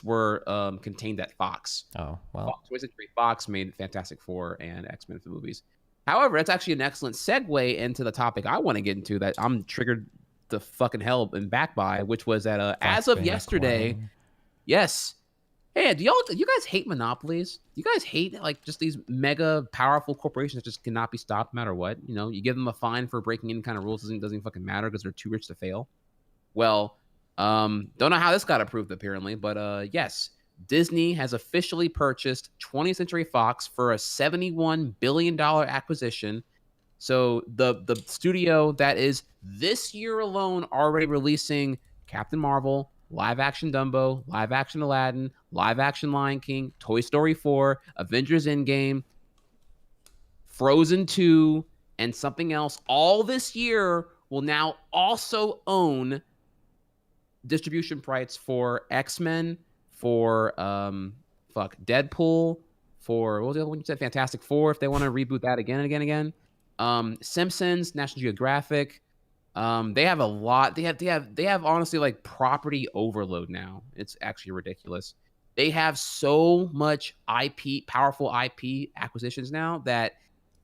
were contained at Fox. Oh, well. 20th Century Fox made Fantastic Four and X-Men for the movies. However, that's actually an excellent segue into the topic I want to get into that I'm triggered the fucking hell and back by, which was that as Fox of being yesterday, acquired. yes. Hey, do you guys hate monopolies? Do you guys hate like just these mega powerful corporations that just cannot be stopped no matter what? You know, you give them a fine for breaking any kind of rules, doesn't even fucking matter because they're too rich to fail. Well, don't know how this got approved apparently, but yes, Disney has officially purchased 20th Century Fox for a $71 billion acquisition. So the studio that is this year alone already releasing Captain Marvel, live action Dumbo, live action Aladdin, live action Lion King, Toy Story 4, Avengers Endgame, Frozen 2, and something else, all this year will now also own distribution rights for XMen, for Deadpool, for what was the other one you said? Fantastic Four, if they want to reboot that again and again and again. Simpsons, National Geographic. They have a lot. They have honestly like property overload now. It's actually ridiculous. They have so much IP, powerful IP acquisitions now that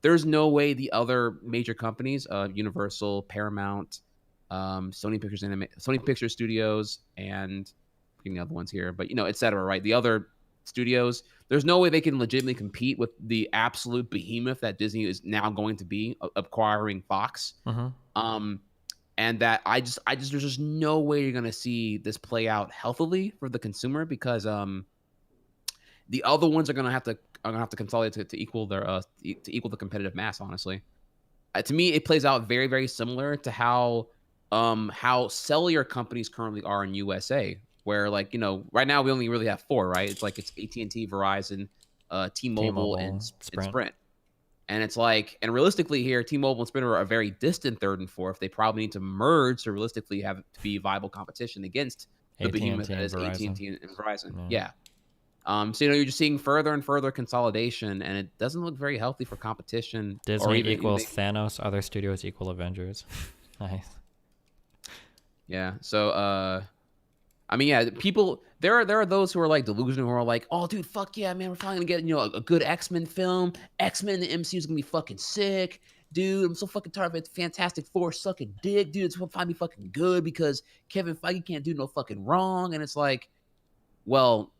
there's no way the other major companies, Universal, Paramount, Sony Pictures Studios, and the other ones here, but et cetera, right? The other studios, there's no way they can legitimately compete with the absolute behemoth that Disney is now going to be acquiring Fox. And that I just there's just no way you're gonna see this play out healthily for the consumer because the other ones are gonna have to consolidate to equal their to equal the competitive mass. Honestly, to me, it plays out very very similar to how cellular companies currently are in USA, where like right now we only really have 4, right? It's AT&T, Verizon, T-Mobile, and Sprint. And it's like, and realistically here, T-Mobile and Sprint are a very distant 3rd and 4th. They probably need to merge to realistically have to be viable competition against the behemoth that is AT&T and Verizon. Yeah. So you're just seeing further and further consolidation, and it doesn't look very healthy for competition. Disney equals Thanos, other studios equal Avengers. Nice. Yeah. So I mean, yeah, people there are those who are like delusional, who are like, oh dude, fuck yeah, man, we're finally gonna get a good X-Men film. X-Men in the MCU is gonna be fucking sick. Dude, I'm so fucking tired of it. Fantastic Four sucking dick, dude. It's gonna finally be fucking good because Kevin Feige can't do no fucking wrong. And it's like, well,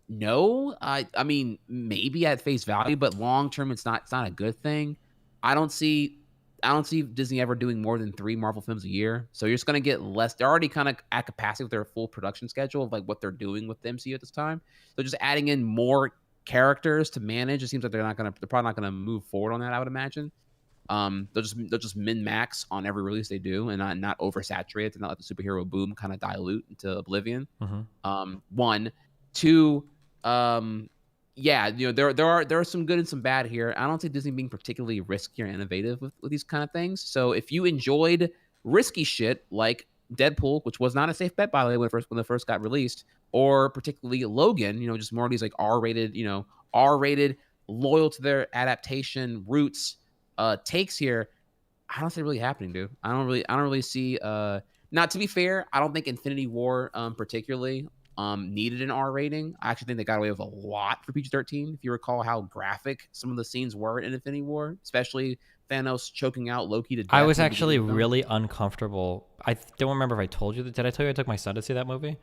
no. I mean, maybe at face value, but long term it's not a good thing. I don't see Disney ever doing more than 3 Marvel films a year. So you're just going to get less. They're already kind of at capacity with their full production schedule of like what they're doing with the MCU at this time. So just adding in more characters to manage, it seems like they're probably not going to move forward on that, I would imagine. They'll just min-max on every release they do and not oversaturate it to not let the superhero boom kind of dilute into oblivion. 1, 2, yeah, there are some good and some bad here. I don't see Disney being particularly risky or innovative with these kind of things. So if you enjoyed risky shit like Deadpool, which was not a safe bet by the way when it first got released, or particularly Logan, just more of these like R-rated, loyal to their adaptation roots takes here, I don't see it really happening, dude. I don't really see. Not to be fair, I don't think Infinity War particularly needed an R rating. I actually think they got away with a lot for PG-13. If you recall how graphic some of the scenes were in Infinity War, especially Thanos choking out Loki to death. I was actually really uncomfortable. I don't remember if I told you that. Did I tell you I took my son to see that movie?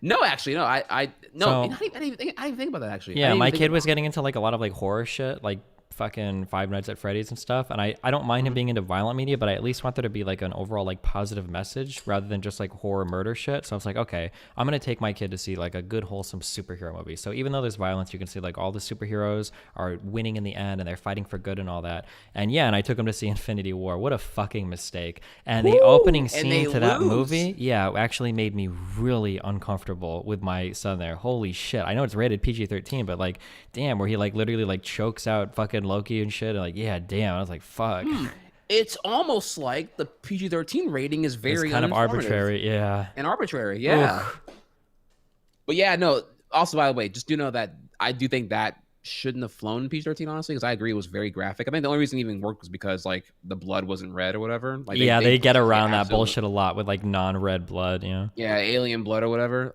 No, actually, no. I didn't even think about that actually. Yeah, my kid was getting into like a lot of like horror shit, like fucking Five Nights at Freddy's and stuff, and I don't mind him being into violent media, but I at least want there to be like an overall like positive message rather than just like horror murder shit. So I was like, okay, I'm gonna take my kid to see like a good wholesome superhero movie. So even though there's violence, you can see like all the superheroes are winning in the end and they're fighting for good and all that. And yeah, and I took him to see Infinity War. What a fucking mistake. And the opening scene to that movie, yeah, actually made me really uncomfortable with my son there. Holy shit. I know it's rated PG-13, but like, damn, where he like literally like chokes out fucking Loki and shit, and like, yeah, damn. I was like, fuck. It's almost like the PG-13 rating is very kind of arbitrary, yeah. And arbitrary, yeah. Oof. But yeah, no. Also, by the way, just do know that I do think that shouldn't have flown PG-13, honestly, because I agree it was very graphic. I think the only reason it even worked was because like the blood wasn't red or whatever. Like Yeah, they get around that absolutely, bullshit a lot with like non-red blood. yeah, alien blood or whatever.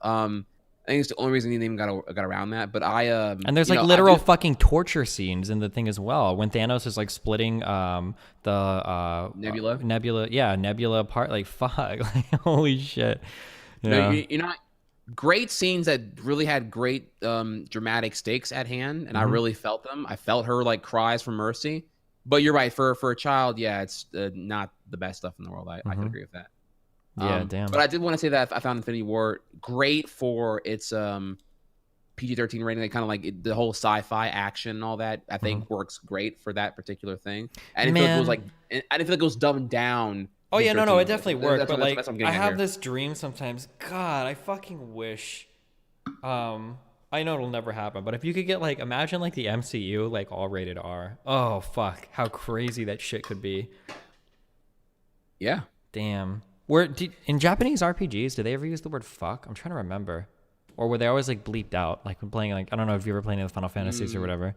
I think it's the only reason he even got around that. But And there's like literal fucking torture scenes in the thing as well. When Thanos is like splitting the Nebula, yeah, Nebula apart. Like fuck, like holy shit. Yeah. You know, great scenes that really had great dramatic stakes at hand, and I really felt them. I felt her like cries for mercy. But you're right, for a child, yeah, it's not the best stuff in the world. I can agree with that. Yeah, damn. But I did want to say that I found Infinity War great for its PG-13 rating. They kind of like the whole sci-fi action and all that. I think works great for that particular thing. I didn't feel like it was like I didn't feel like it was dumbed down. Oh yeah, no, it definitely worked. But like, I have this dream sometimes. God, I fucking wish. I know it'll never happen, but if you could get like, imagine like the MCU like all rated R. Oh fuck, how crazy that shit could be. Yeah. Damn. In Japanese RPGs, did they ever use the word fuck? I'm trying to remember. Or were they always like bleeped out? Like when playing like, I don't know if you ever played any of the Final Fantasies or whatever.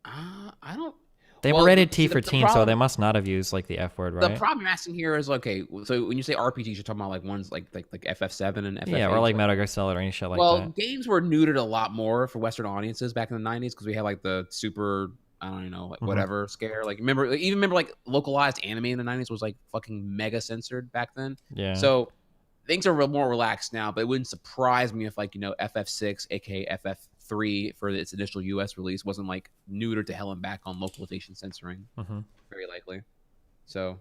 I don't. They were rated T for teen, so they must not have used like the F word, right? The problem you're asking here is okay. So when you say RPGs, you're talking about like ones like FF7 and FF8. Yeah, or like Metal Gear Solid or any shit like that. Well, games were neutered a lot more for Western audiences back in the '90s because we had like the super, I don't know, like whatever scare. Like remember like localized anime in the '90s was like fucking mega censored back then. Yeah. So things are more relaxed now, but it wouldn't surprise me if like FF6, aka FF3 for its initial US release wasn't like neutered to hell and back on localization censoring. Very likely. So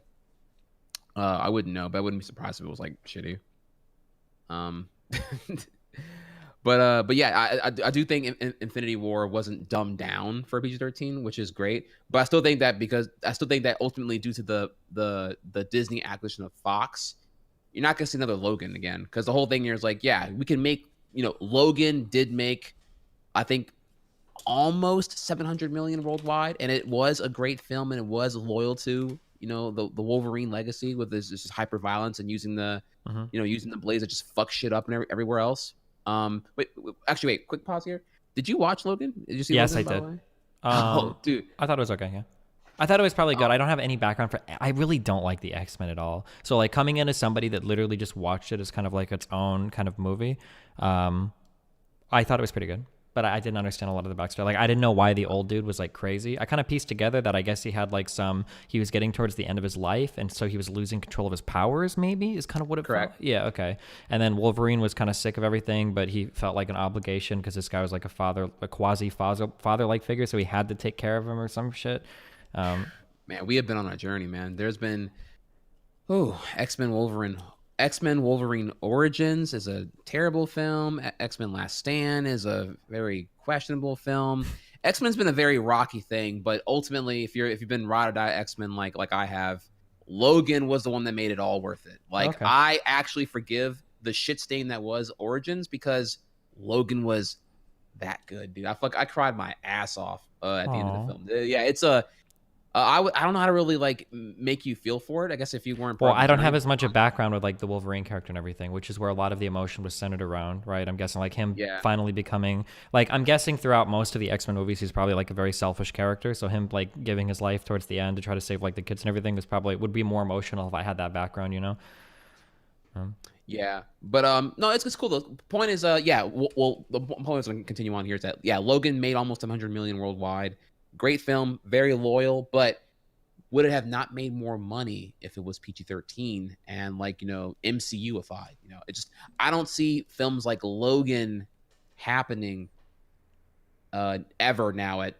I wouldn't know, but I wouldn't be surprised if it was like shitty. But yeah, I do think Infinity War wasn't dumbed down for PG-13, which is great. But I still think that ultimately due to the Disney acquisition of Fox, you're not gonna see another Logan again, because the whole thing here is like, yeah, we can make, Logan did make, I think, almost 700 million worldwide, and it was a great film, and it was loyal to the Wolverine legacy with this hyper violence and using the using the blades that just fuck shit up and everywhere else. Wait, quick pause here. Did you watch Logan? Did you see? Yes, Logan, I did. Oh, dude, I thought it was okay. Yeah. I thought it was probably good. I don't have any background for. I really don't like the X-Men at all. So like coming in as somebody that literally just watched it as kind of like its own kind of movie, I thought it was pretty good. But I didn't understand a lot of the backstory. Like I didn't know why the old dude was like crazy. I kind of pieced together that I guess he had like he was getting towards the end of his life, and so he was losing control of his powers. Maybe is kind of what it correct. Felt. Yeah, okay. And then Wolverine was kind of sick of everything, but he felt like an obligation because this guy was like a quasi father-like figure, so he had to take care of him or some shit. Man, we have been on a journey, man. There's been X-Men Wolverine Origins is a terrible film. X-Men Last Stand is a very questionable film. X-Men's been a very rocky thing, but ultimately, if you've been ride or die X-Men like I have, Logan was the one that made it all worth it. Like okay. I actually forgive the shit stain that was Origins because Logan was that good, dude. I cried my ass off at the end of the film. Yeah, it's a. I don't know how to really like make you feel for it. I guess if you weren't. Well, I don't have as much a background with like the Wolverine character and everything, which is where a lot of the emotion was centered around, right? I'm guessing like him finally becoming like I'm guessing throughout most of the X-Men movies, he's probably like a very selfish character. So him like giving his life towards the end to try to save like the kids and everything would be more emotional if I had that background, Yeah, but no, it's cool. The point is, the point is going to continue on here is that Logan made almost 100 million worldwide. Great film, very loyal, but would it have not made more money if it was PG-13 and like MCU-ified? I don't see films like Logan happening ever now at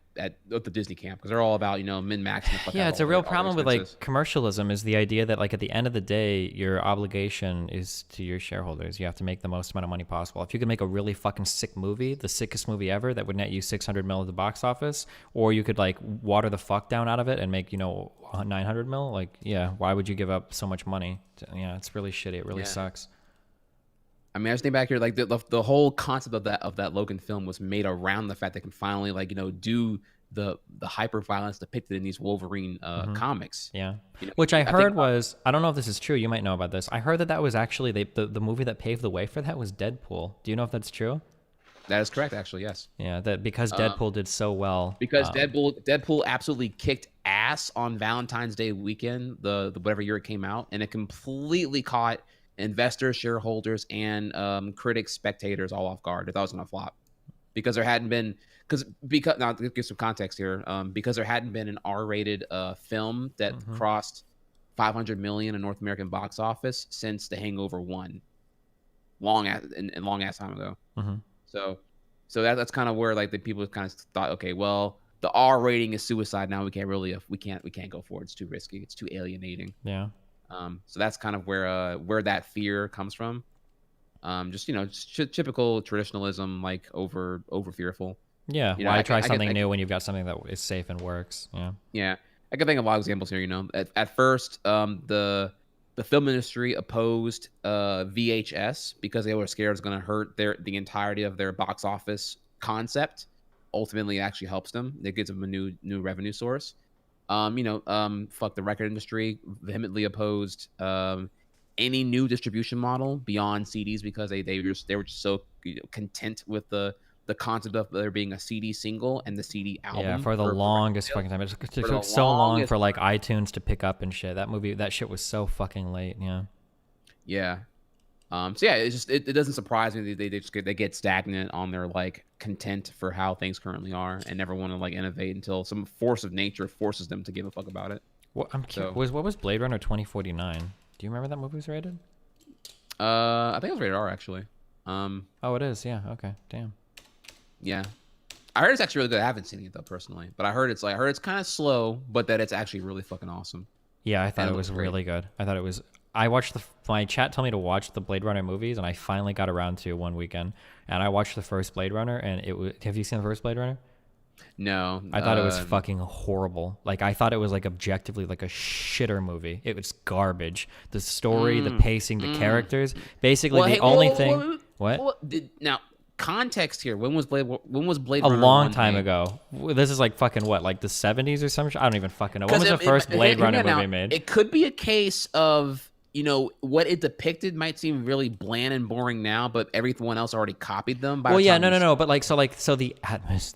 the Disney camp because they're all about min-max. It's a real problem with like commercialism is the idea that like at the end of the day your obligation is to your shareholders. You have to make the most amount of money possible. If you could make a really fucking sick movie, the sickest movie ever that would net you 600 mil at the box office, or you could like water the fuck down out of it and make 900 mil, like why would you give up so much money? It's really shitty. It really sucks. I mean, I just think back here, like the whole concept of that Logan film was made around the fact they can finally do the hyper violence depicted in these Wolverine comics. Yeah, which I heard was, I don't know if this is true. You might know about this. I heard that was actually the movie that paved the way for that was Deadpool. Do you know if that's true? That is correct, actually. Yes. Yeah, that because Deadpool did so well. Because Deadpool absolutely kicked ass on Valentine's Day weekend, the whatever year it came out, and it completely caught investors, shareholders, and critics, spectators all off guard. They thought it was gonna flop because there hadn't been because now to give some context here, because there hadn't been an R-rated film that crossed 500 million in North American box office since The Hangover 1, long ass time ago. So that's kind of where like the people kind of thought, okay, well, the R rating is suicide now. We can't go forward. It's too risky. It's too alienating. Yeah. So that's kind of where that fear comes from. Just typical traditionalism, like over fearful. Yeah. Why try something new when you've got something that is safe and works? Yeah. Yeah. I can think of a lot of examples here. At first, the film industry opposed VHS because they were scared it was going to hurt the entirety of their box office concept. Ultimately, it actually helps them. It gives them a new revenue source. Fuck the record industry. Vehemently opposed any new distribution model beyond CDs because they were just so content with the concept of there being a CD single and the CD album. Yeah, for the longest fucking time. It took so long for like iTunes to pick up and shit. That shit was so fucking late. Yeah. Yeah. So yeah, it doesn't surprise me they get stagnant on their like content for how things currently are and never want to like innovate until some force of nature forces them to give a fuck about it. What was Blade Runner 2049? Do you remember that movie was rated? I think it was rated R actually. Oh, it is. Yeah. Okay. Damn. Yeah, I heard it's actually really good. I haven't seen it though personally, but I heard it's kind of slow, but that it's actually really fucking awesome. Yeah, I thought it was really good. I watched my chat told me to watch the Blade Runner movies, and I finally got around to one weekend, and I watched the first Blade Runner, and have you seen the first Blade Runner? No. I thought it was fucking horrible. Like, I thought it was like objectively like a shitter movie. It was garbage. The story, the pacing, the characters, basically now context here. When was Blade a Runner long time ago? This is like fucking what, like the 70s or something? I don't even fucking know. When was the first Blade Runner movie made? It could be a case of what it depicted might seem really bland and boring now, but everyone else already copied them. But the atmosphere.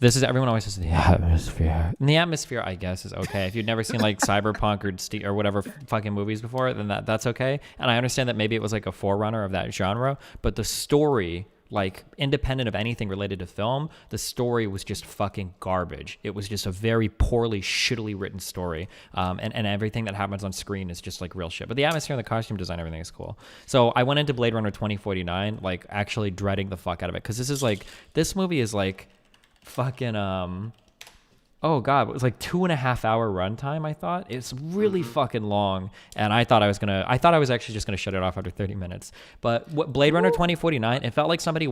This is everyone always says the atmosphere. And the atmosphere, I guess, is okay. If you've never seen like Cyberpunk or whatever fucking movies before, then that's okay. And I understand that maybe it was like a forerunner of that genre, but the story, like independent of anything related to film, the story was just fucking garbage. It was just a very poorly, shittily written story. And everything that happens on screen is just like real shit. But the atmosphere and the costume design, everything is cool. So I went into Blade Runner 2049, like actually dreading the fuck out of it. Cause this movie is like fucking, oh god, it was like 2.5 hour runtime. I thought it's really fucking long, and I thought I was actually just gonna shut it off after 30 minutes. But Blade Runner 2049, it felt like somebody